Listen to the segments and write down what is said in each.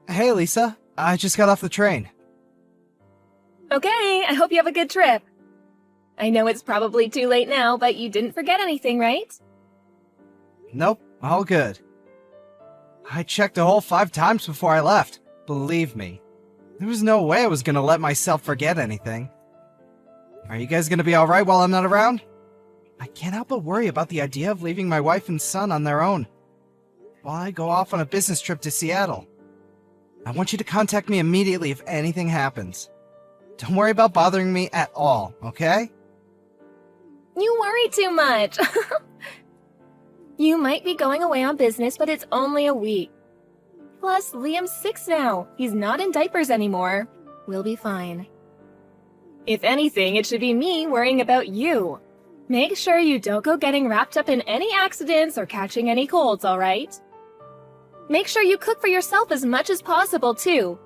Hey, Lisa. I just got off the train. Okay, I hope you have a good trip. I know it's probably too late now, but you didn't forget anything, right? Nope, all good. I checked the whole 5 times before I left. Believe me. There was no way I was gonna let myself forget anything. Are you guys gonna be alright while I'm not around? I can't help but worry about the idea of leaving my wife and son on their own while I go off on a business trip to Seattle. I want you to contact me immediately if anything happens. Don't worry about bothering me at all, okay? You worry too much. You might be going away on business, but it's only a week. Plus, Liam's 6 now. He's not in diapers anymore. We'll be fine. If anything, it should be me worrying about you. Make sure you don't go getting wrapped up in any accidents or catching any colds, alright? Make sure you cook for yourself as much as possible, too.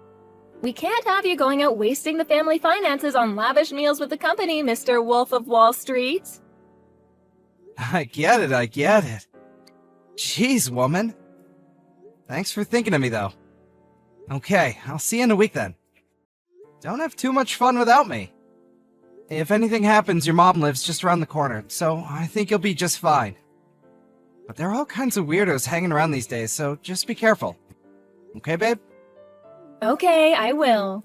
We can't have you going out wasting the family finances on lavish meals with the company, Mr. Wolf of Wall Street. I get it. Jeez, woman. Thanks for thinking of me, though. Okay, I'll see you in a week then. Don't have too much fun without me. If anything happens, your mom lives just around the corner, so I think you'll be just fine. But there are all kinds of weirdos hanging around these days, so just be careful. Okay, babe? Okay, I will.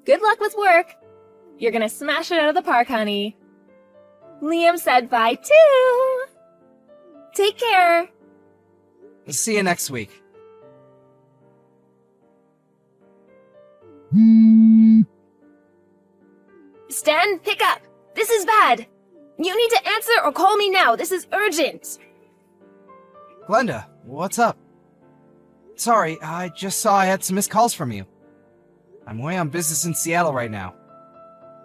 Good luck with work. You're gonna smash it out of the park, honey. Liam said bye, too. Take care. See you next week. Stan, pick up. This is bad. You need to answer or call me now. This is urgent. Glenda, what's up? Sorry, I just saw I had some missed calls from you. I'm away on business in Seattle right now.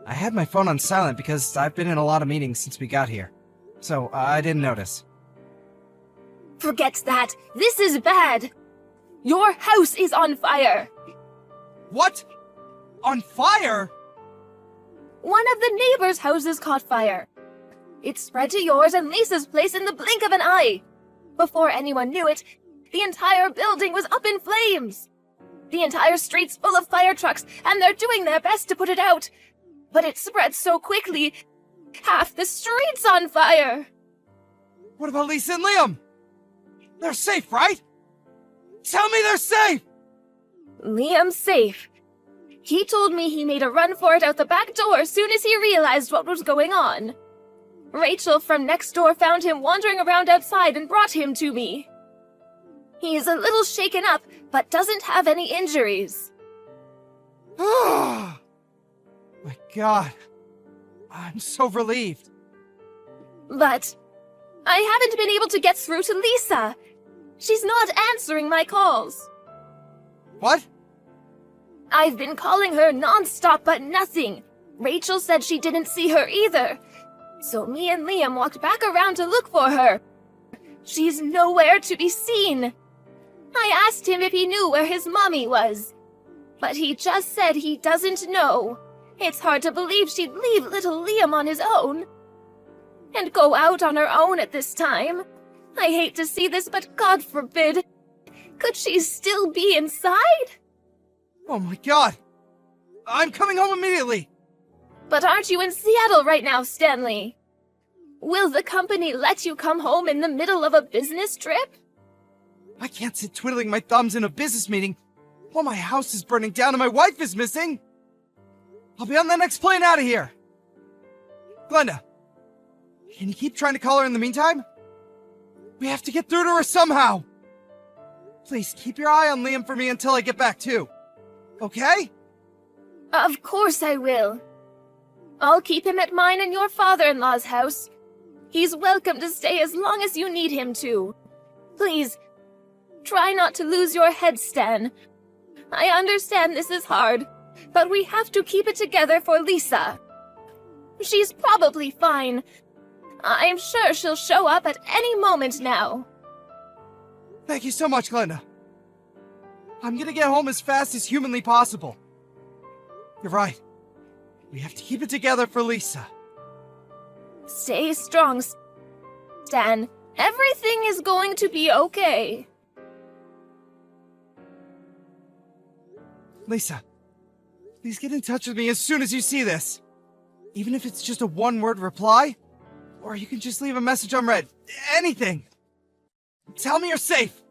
I had my phone on silent because I've been in a lot of meetings since we got here, so I didn't notice. Forget that. This is bad. Your house is on fire. What? On fire? One of the neighbors' houses caught fire. It spread to yours and Lisa's place in the blink of an eye. Before anyone knew it, the entire building was up in flames. The entire street's full of fire trucks, and they're doing their best to put it out. But it spread so quickly, half the street's on fire. What about Lisa and Liam? They're safe, right? Tell me they're safe! Liam's safe. He told me he made a run for it out the back door as soon as he realized what was going on. Rachel from next door found him wandering around outside and brought him to me. He is a little shaken up, but doesn't have any injuries. My God. I'm so relieved. But I haven't been able to get through to Lisa. She's not answering my calls. What? I've been calling her non-stop, but nothing. Rachel said she didn't see her either. So me and Liam walked back around to look for her. She's nowhere to be seen. I asked him if he knew where his mommy was, but he just said he doesn't know. It's hard to believe she'd leave little Liam on his own and go out on her own at this time. I hate to see this, but God forbid. Could she still be inside? Oh my God. I'm coming home immediately. But aren't you in Seattle right now, Stanley? Will the company let you come home in the middle of a business trip? I can't sit twiddling my thumbs in a business meeting while my house is burning down and my wife is missing. I'll be on the next plane out of here. Glenda, can you keep trying to call her in the meantime? We have to get through to her somehow. Please keep your eye on Liam for me until I get back too. Okay? Of course I will. I'll keep him at mine and your father-in-law's house. He's welcome to stay as long as you need him to. Please, try not to lose your head, Stan. I understand this is hard, but we have to keep it together for Lisa. She's probably fine. I'm sure she'll show up at any moment now. Thank you so much, Glenda. I'm gonna get home as fast as humanly possible. You're right. We have to keep it together for Lisa. Stay strong, Stan. Everything is going to be okay. Lisa, please get in touch with me as soon as you see this. Even if it's just a one-word reply, or you can just leave a message unread. Anything. Tell me you're safe.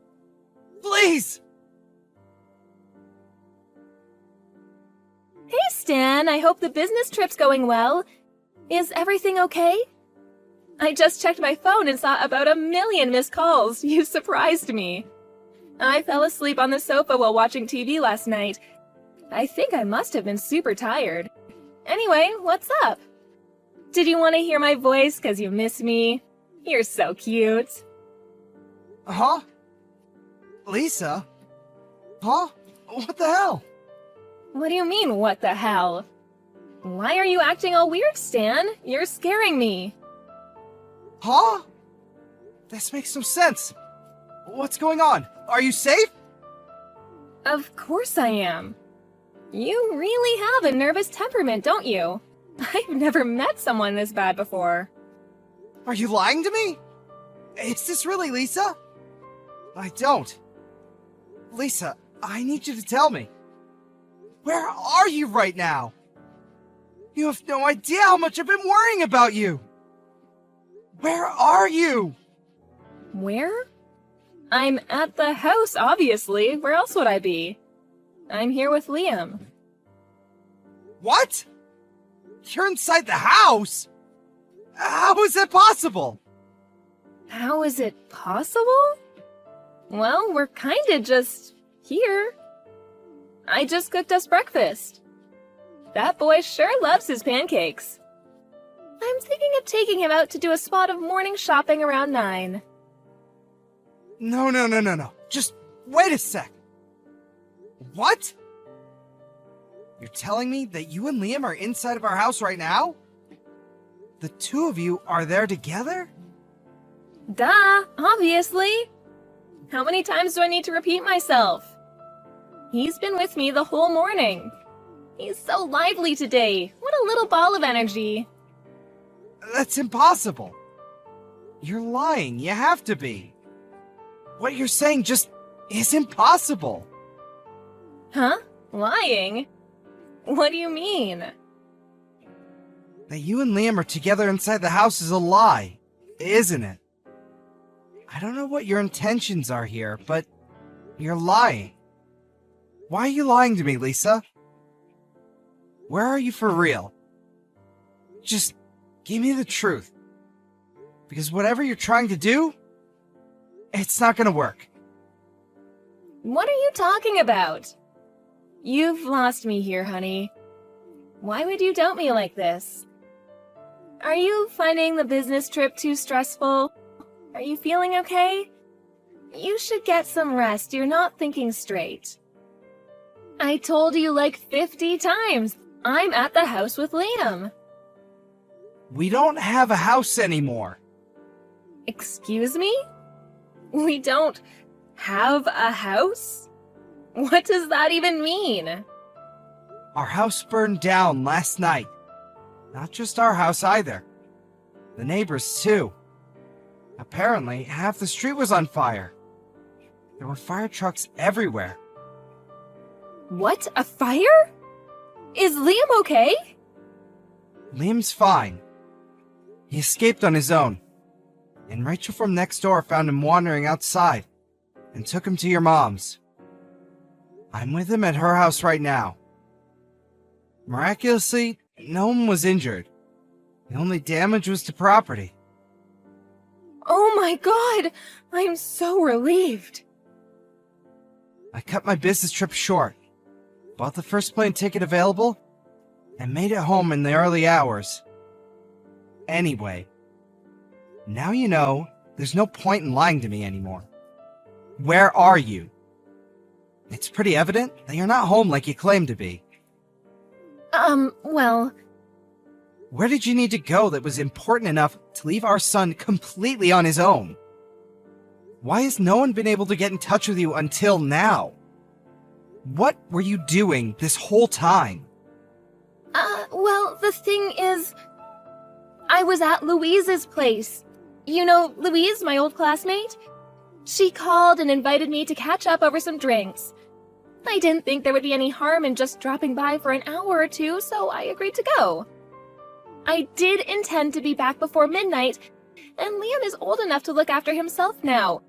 Please! Hey, Stan, I hope the business trip's going well. Is everything okay? I just checked my phone and saw about 1 million missed calls. You surprised me. I fell asleep on the sofa while watching TV last night. I think I must have been super tired. Anyway, what's up? Did you want to hear my voice because you miss me? You're so cute. Huh? Lisa? Huh? What the hell? What do you mean, what the hell? Why are you acting all weird, Stan? You're scaring me. Huh? This makes no sense. What's going on? Are you safe? Of course I am. You really have a nervous temperament, don't you? I've never met someone this bad before. Are you lying to me? Is this really Lisa? I don't. Lisa, I need you to tell me. Where are you right now? You have no idea how much I've been worrying about you. Where are you? Where? I'm at the house, obviously. Where else would I be? I'm here with Liam. What? You're inside the house? How is that possible? How is it possible? Well, we're kinda just here. I just cooked us breakfast. That boy sure loves his pancakes. I'm thinking of taking him out to do a spot of morning shopping around 9. No. Just wait a sec. What? You're telling me that you and Liam are inside of our house right now? The two of you are there together? Duh, obviously. How many times do I need to repeat myself? He's been with me the whole morning. He's so lively today. What a little ball of energy. That's impossible. You're lying. You have to be. What you're saying just isn't possible. Huh? Lying? What do you mean? That you and Liam are together inside the house is a lie, isn't it? I don't know what your intentions are here, but you're lying. Why are you lying to me, Lisa? Where are you for real? Just give me the truth. Because whatever you're trying to do, it's not gonna work. What are you talking about? You've lost me here, honey. Why would you doubt me like this? Are you finding the business trip too stressful? Are you feeling okay? You should get some rest. You're not thinking straight. I told you like 50 times. I'm at the house with Liam. We don't have a house anymore. Excuse me? We don't have a house? What does that even mean? Our house burned down last night. Not just our house either. The neighbors too. Apparently, half the street was on fire. There were fire trucks everywhere. What? A fire? Is Liam okay? Liam's fine. He escaped on his own. And Rachel from next door found him wandering outside and took him to your mom's. I'm with him at her house right now. Miraculously, no one was injured. The only damage was to property. Oh my god! I'm so relieved. I cut my business trip short, bought the first plane ticket available, and made it home in the early hours. Anyway, now you know there's no point in lying to me anymore. Where are you? It's pretty evident that you're not home like you claim to be. Well... Where did you need to go that was important enough to leave our son completely on his own? Why has no one been able to get in touch with you until now? What were you doing this whole time? Well, the thing is... I was at Louise's place. You know Louise, my old classmate? She called and invited me to catch up over some drinks. I didn't think there would be any harm in just dropping by for an hour or two, so I agreed to go. I did intend to be back before midnight, and Liam is old enough to look after himself now.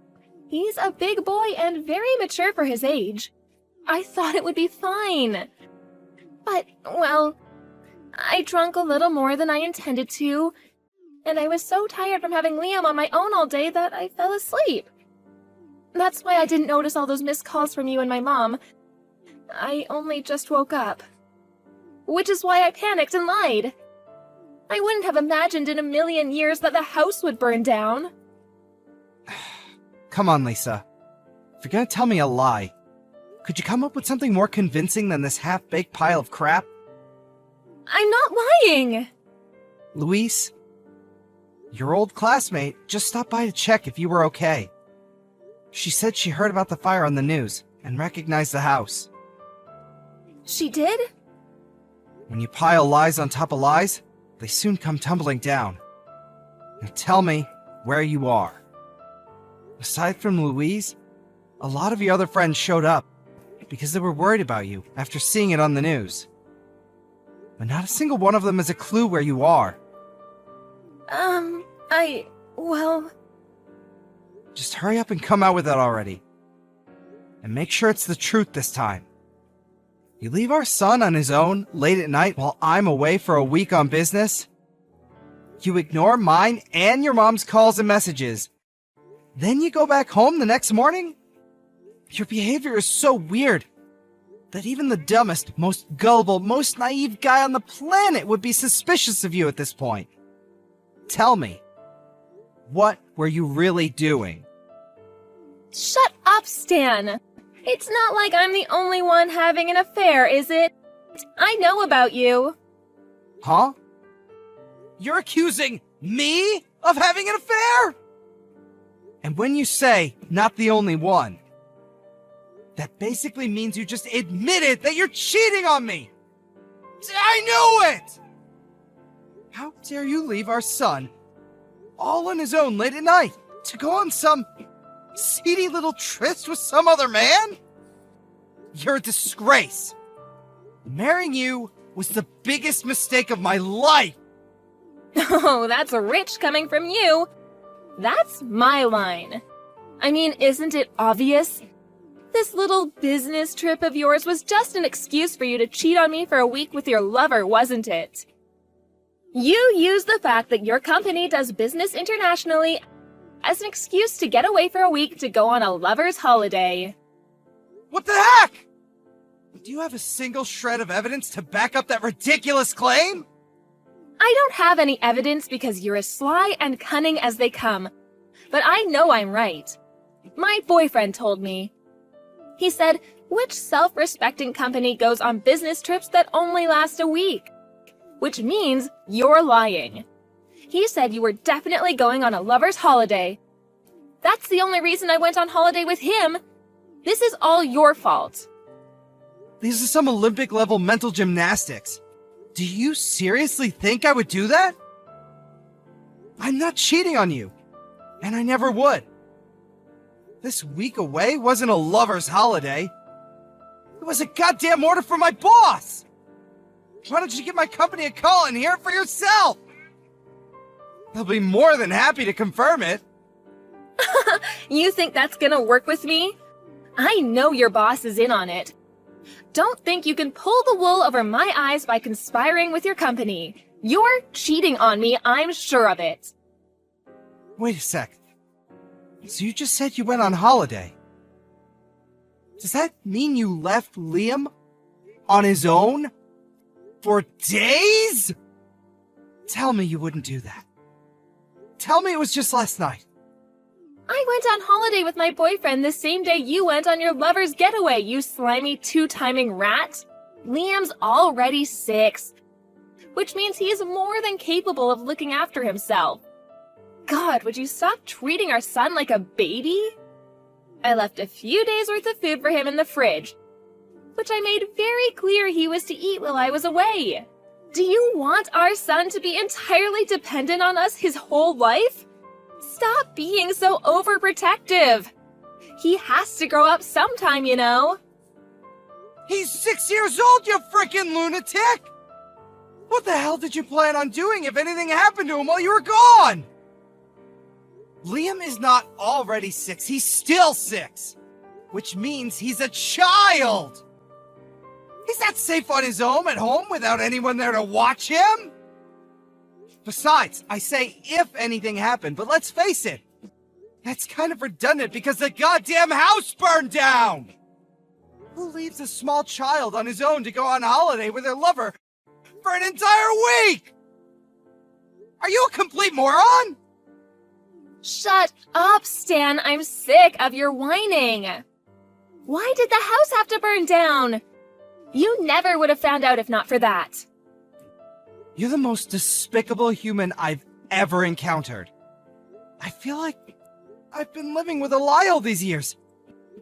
He's a big boy and very mature for his age. I thought it would be fine. But, well, I drank a little more than I intended to, and I was so tired from having Liam on my own all day that I fell asleep. That's why I didn't notice all those missed calls from you and my mom. I only just woke up. Which is why I panicked and lied. I wouldn't have imagined in a million years that the house would burn down. Come on, Lisa. If you're gonna tell me a lie, could you come up with something more convincing than this half-baked pile of crap? I'm not lying! Luis, your old classmate just stopped by to check if you were okay. She said she heard about the fire on the news and recognized the house. She did? When you pile lies on top of lies, they soon come tumbling down. Now tell me where you are. Aside from Louise, a lot of your other friends showed up because they were worried about you after seeing it on the news. But not a single one of them has a clue where you are. well... Just hurry up and come out with it already. And make sure it's the truth this time. You leave our son on his own late at night while I'm away for a week on business. You ignore mine and your mom's calls and messages. Then you go back home the next morning? Your behavior is so weird that even the dumbest, most gullible, most naive guy on the planet would be suspicious of you at this point. Tell me, what were you really doing? Shut up, Stan! It's not like I'm the only one having an affair, is it? I know about you. Huh? You're accusing me of having an affair? And when you say, not the only one, that basically means you just admitted that you're cheating on me! I knew it! How dare you leave our son all on his own late at night to go on some seedy little tryst with some other man? You're a disgrace. Marrying you was the biggest mistake of my life. Oh, that's rich coming from you. That's my line. I mean, isn't it obvious? This little business trip of yours was just an excuse for you to cheat on me for a week with your lover, wasn't it? You used the fact that your company does business internationally as an excuse to get away for a week to go on a lover's holiday. What the heck? Do you have a single shred of evidence to back up that ridiculous claim? I don't have any evidence because you're as sly and cunning as they come, but I know I'm right. My boyfriend told me. He said, which self-respecting company goes on business trips that only last a week? Which means you're lying. He said you were definitely going on a lover's holiday. That's the only reason I went on holiday with him. This is all your fault. These are some Olympic-level mental gymnastics. Do you seriously think I would do that? I'm not cheating on you, and I never would. This week away wasn't a lover's holiday. It was a goddamn order from my boss! Why don't you give my company a call and hear it for yourself? They'll be more than happy to confirm it. You think that's gonna work with me? I know your boss is in on it. Don't think you can pull the wool over my eyes by conspiring with your company. You're cheating on me, I'm sure of it. Wait a sec. So you just said you went on holiday. Does that mean you left Liam on his own? For days? Tell me you wouldn't do that. Tell me it was just last night. I went on holiday with my boyfriend the same day you went on your lover's getaway, you slimy two-timing rat. Liam's already 6, which means he's more than capable of looking after himself. God, would you stop treating our son like a baby? I left a few days' worth of food for him in the fridge, which I made very clear he was to eat while I was away. Do you want our son to be entirely dependent on us his whole life? Stop being so overprotective. He has to grow up sometime, you know. He's 6 years old, you freaking lunatic! What the hell did you plan on doing if anything happened to him while you were gone? Liam is not already 6, he's still 6. Which means he's a child! He's not safe on his own at home without anyone there to watch him! Besides, I say if anything happened, but let's face it, that's kind of redundant because the goddamn house burned down! Who leaves a small child on his own to go on holiday with their lover for an entire week? Are you a complete moron? Shut up, Stan. I'm sick of your whining. Why did the house have to burn down? You never would have found out if not for that. You're the most despicable human I've ever encountered. I feel like I've been living with a lie all these years,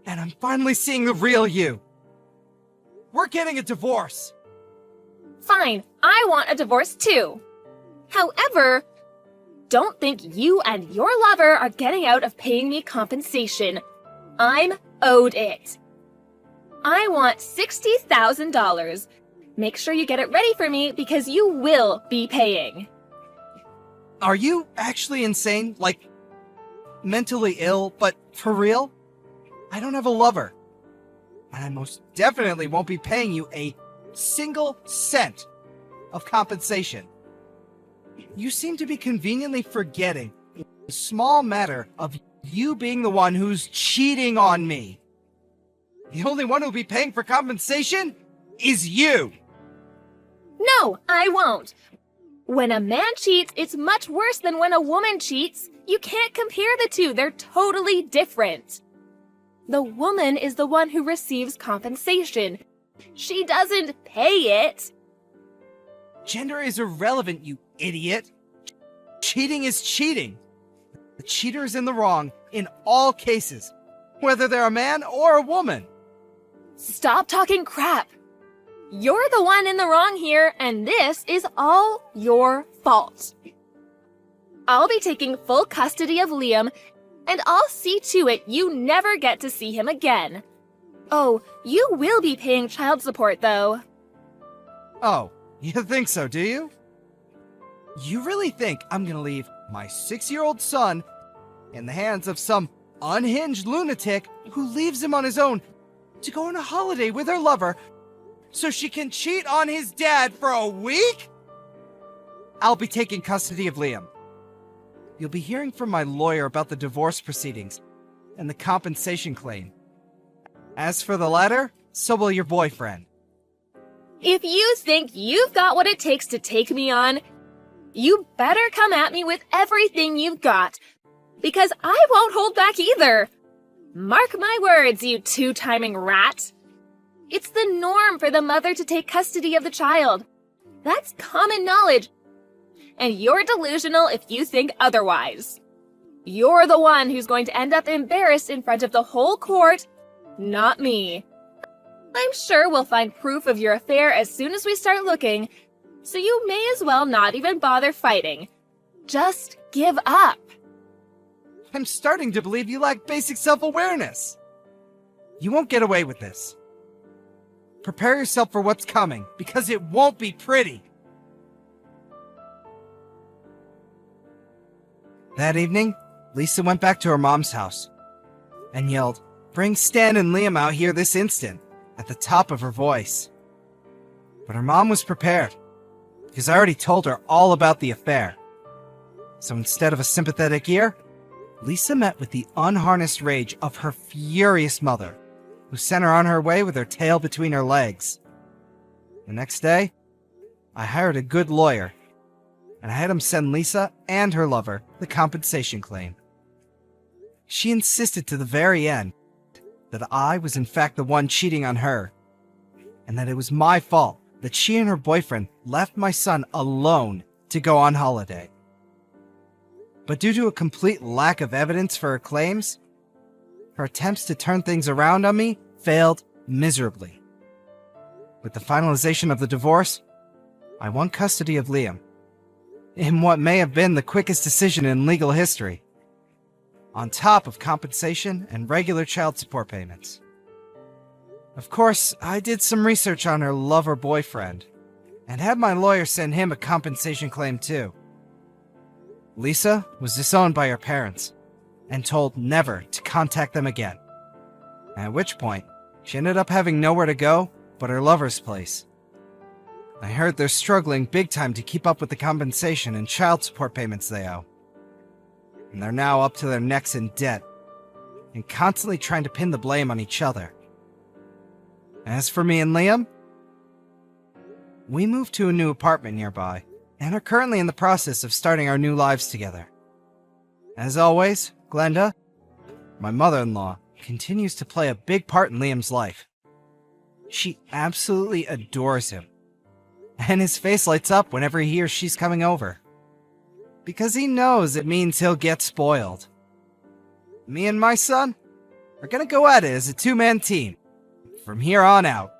and I'm finally seeing the real you. We're getting a divorce. Fine, I want a divorce too. However, don't think you and your lover are getting out of paying me compensation. I'm owed it. I want $60,000. Make sure you get it ready for me because you will be paying. Are you actually insane? Like, mentally ill, but for real? I don't have a lover. And I most definitely won't be paying you a single cent of compensation. You seem to be conveniently forgetting the small matter of you being the one who's cheating on me. The only one who'll be paying for compensation is you. No, I won't. When a man cheats, it's much worse than when a woman cheats. You can't compare the two. They're totally different. The woman is the one who receives compensation. She doesn't pay it. Gender is irrelevant, you idiot. Cheating is cheating. The cheater is in the wrong in all cases, whether they're a man or a woman. Stop talking crap. You're the one in the wrong here, and this is all your fault. I'll be taking full custody of Liam, and I'll see to it you never get to see him again. Oh, you will be paying child support, though. Oh, you think so, do you? You really think I'm gonna leave my 6-year-old son in the hands of some unhinged lunatic who leaves him on his own to go on a holiday with her lover so she can cheat on his dad for a week? I'll be taking custody of Liam. You'll be hearing from my lawyer about the divorce proceedings and the compensation claim. As for the latter, so will your boyfriend. If you think you've got what it takes to take me on, you better come at me with everything you've got, because I won't hold back either. Mark my words, you two-timing rat. It's the norm for the mother to take custody of the child. That's common knowledge. And you're delusional if you think otherwise. You're the one who's going to end up embarrassed in front of the whole court, not me. I'm sure we'll find proof of your affair as soon as we start looking, so you may as well not even bother fighting. Just give up. I'm starting to believe you lack basic self-awareness. You won't get away with this. Prepare yourself for what's coming, because it won't be pretty. That evening, Lisa went back to her mom's house and yelled, "Bring Stan and Liam out here this instant," at the top of her voice. But her mom was prepared, because I already told her all about the affair. So instead of a sympathetic ear, Lisa met with the unharnessed rage of her furious mother, who sent her on her way with her tail between her legs. The next day, I hired a good lawyer, and I had him send Lisa and her lover the compensation claim. She insisted to the very end that I was in fact the one cheating on her, and that it was my fault that she and her boyfriend left my son alone to go on holiday. But due to a complete lack of evidence for her claims, her attempts to turn things around on me failed miserably. With the finalization of the divorce, I won custody of Liam, in what may have been the quickest decision in legal history, on top of compensation and regular child support payments. Of course, I did some research on her lover boyfriend, and had my lawyer send him a compensation claim too. Lisa was disowned by her parents, and told never to contact them again. At which point, she ended up having nowhere to go but her lover's place. I heard they're struggling big time to keep up with the compensation and child support payments they owe. And they're now up to their necks in debt, and constantly trying to pin the blame on each other. As for me and Liam, we moved to a new apartment nearby, and are currently in the process of starting our new lives together. As always, Glenda, my mother-in-law, continues to play a big part in Liam's life. She absolutely adores him, and his face lights up whenever he hears she's coming over, because he knows it means he'll get spoiled. Me and my son are gonna go at it as a two-man team from here on out.